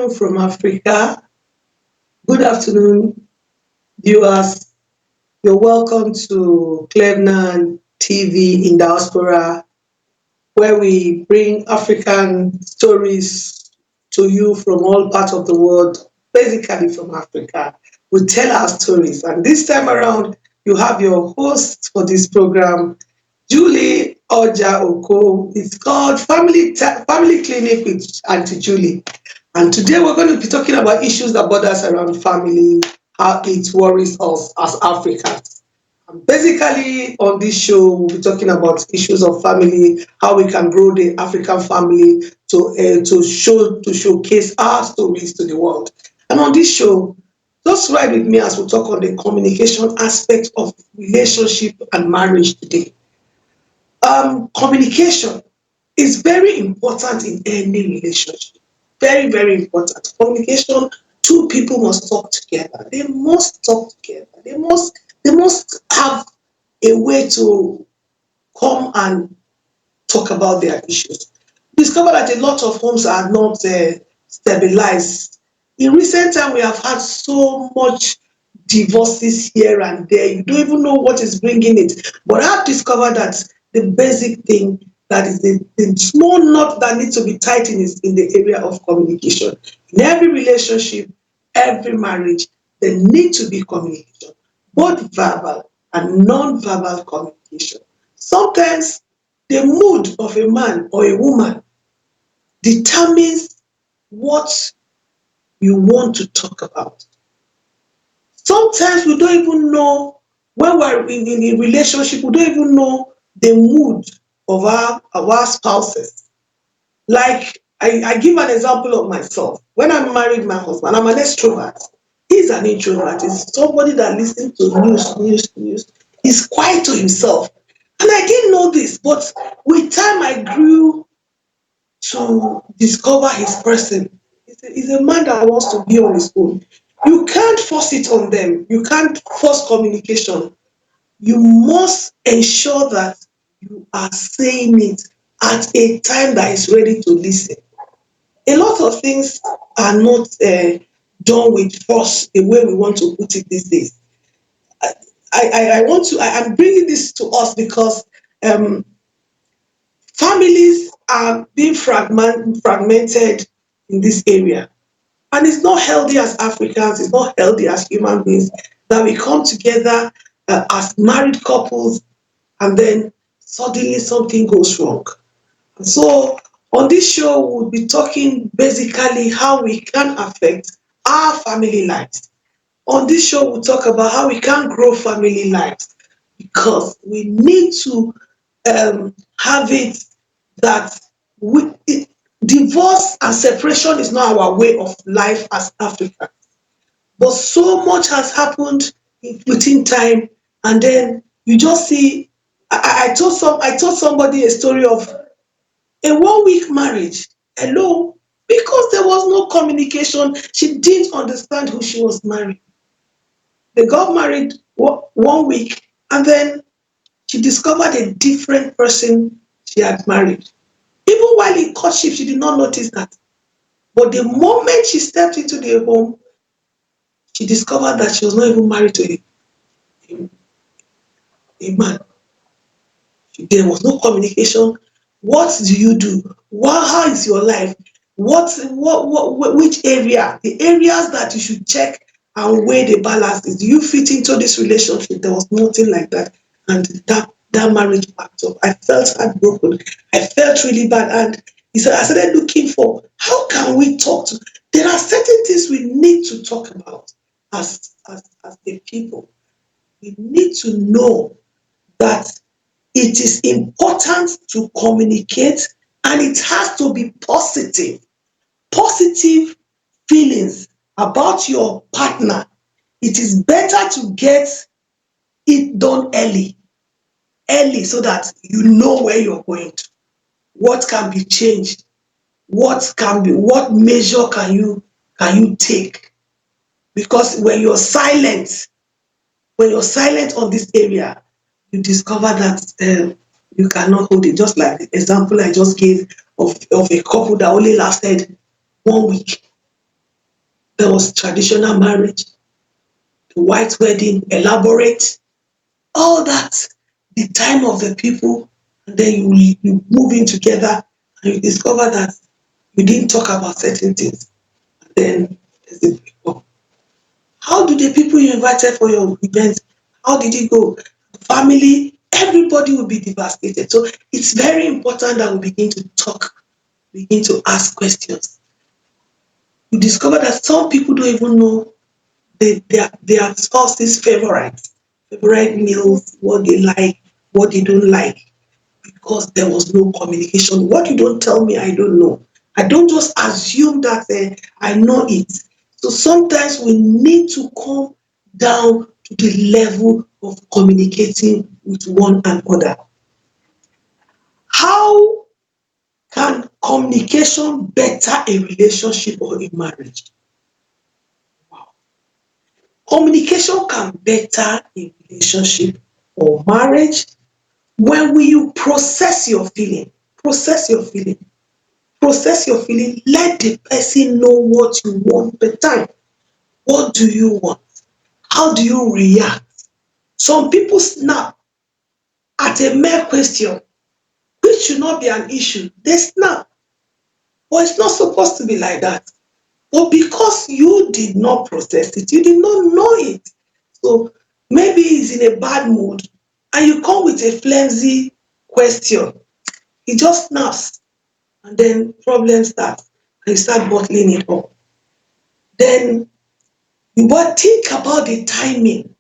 afternoon from Africa. Good afternoon, viewers. You're welcome to Cleveland TV in Diaspora, where we bring African stories to you from all parts of the world, basically from Africa. We tell our stories. And this time around, you have your host for this program, Julie Oja Oko. It's called Family Clinic with Auntie Julie. And today we're going to be talking about issues that bother us around family, how it worries us as Africans. And basically, on this show, we'll be talking about issues of family, how we can grow the African family to showcase our stories to the world. And on this show, just ride with me as we talk on the communication aspect of relationship and marriage today. Communication is very important in any relationship. Very, very important. Communication, two people must talk together. They must talk together. They must have a way to come and talk about their issues. Discover that a lot of homes are not stabilized. In recent time, we have had so much divorces here and there. You don't even know what is bringing it. But I've discovered that the basic thing that is the small knot that needs to be tightened is in the area of communication. In every relationship, every marriage, there need to be communication, both verbal and non-verbal communication. Sometimes the mood of a man or a woman determines what you want to talk about. Sometimes we don't even know when we're in a relationship, we don't even know the mood of our spouses. Like, I give an example of myself. When I married my husband, I'm an extrovert. He's an introvert. He's somebody that listens to news. He's quiet to himself. And I didn't know this, but with time I grew to discover his person. He's a man that wants to be on his own. You can't force it on them. You can't force communication. You must ensure that you are saying it at a time that is ready to listen. A lot of things are not done with force the way we want to put it these days. I'm bringing this to us because families are being fragmented in this area. And it's not healthy as Africans, it's not healthy as human beings that we come together as married couples and then suddenly something goes wrong. And so on this show, we'll be talking basically how we can affect our family lives. On this show, we'll talk about how we can grow family lives because we need to have it that divorce and separation is not our way of life as Africans. But so much has happened within time, and then you just see. I told somebody a story of a 1 week marriage. Hello, because there was no communication. She didn't understand who she was marrying. They got married 1 week, and then she discovered a different person she had married. Even while in courtship, she did not notice that. But the moment she stepped into the home, she discovered that she was not even married to a man. There was no communication. What do you do? How is your life? Which area? The areas that you should check and weigh the balances. Do you fit into this relationship? There was nothing like that. And that marriage packed up. I felt heartbroken. I felt really bad. And he said, I started looking for how can we talk to. There are certain things we need to talk about as a people. We need to know that it is important to communicate and it has to be positive. Positive feelings about your partner. It is better to get it done early so that you know where you're going to. What can be changed? What measure can you take? Because when you're silent on this area, you discover that you cannot hold it. Just like the example I just gave of a couple that only lasted 1 week. There was traditional marriage, the white wedding, elaborate, all that, the time of the people, and then you move in together and you discover that you didn't talk about certain things. And then there's the breakup. How do the people you invited for your event, how did it go? Family, everybody will be devastated. So it's very important that we begin to talk, begin to ask questions. You discover that some people don't even know their spouse's favorite meals, what they like, what they don't like, because there was no communication. What you don't tell me, I don't know. I don't just assume that I know it. So sometimes we need to come down to the level of communicating with one another. How can communication better a relationship or a marriage? Wow. Communication can better a relationship or marriage when you process your feeling. Process your feeling. Process your feeling. Let the person know what you want per time. What do you want? How do you react? Some people snap at a mere question, which should not be an issue. They snap. But it's not supposed to be like that. But because you did not process it, you did not know it. So maybe he's in a bad mood and you come with a flimsy question. He just snaps and then problems start and you start bottling it up. Then but think about the timing.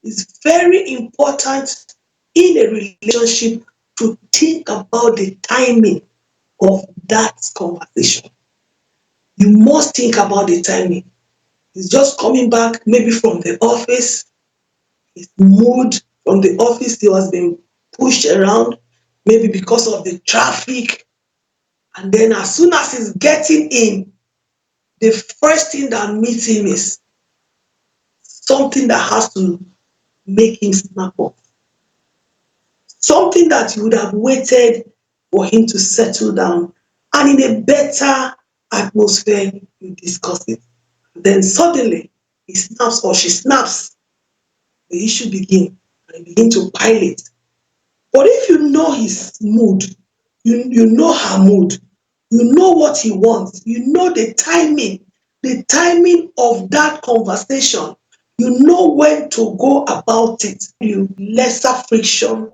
It's very important in a relationship to think about the timing of that conversation. You must think about the timing. He's just coming back maybe from the office, his mood from the office, he was being pushed around, maybe because of the traffic. And then as soon as he's getting in, the first thing that meets him is something that has to make him snap up. Something that you would have waited for him to settle down. And in a better atmosphere, you discuss it. Then suddenly he snaps or she snaps, the issue begins and you begin to pile it. But if you know his mood, you know her mood, you know what he wants, you know the timing of that conversation, you know when to go about it, you lesser friction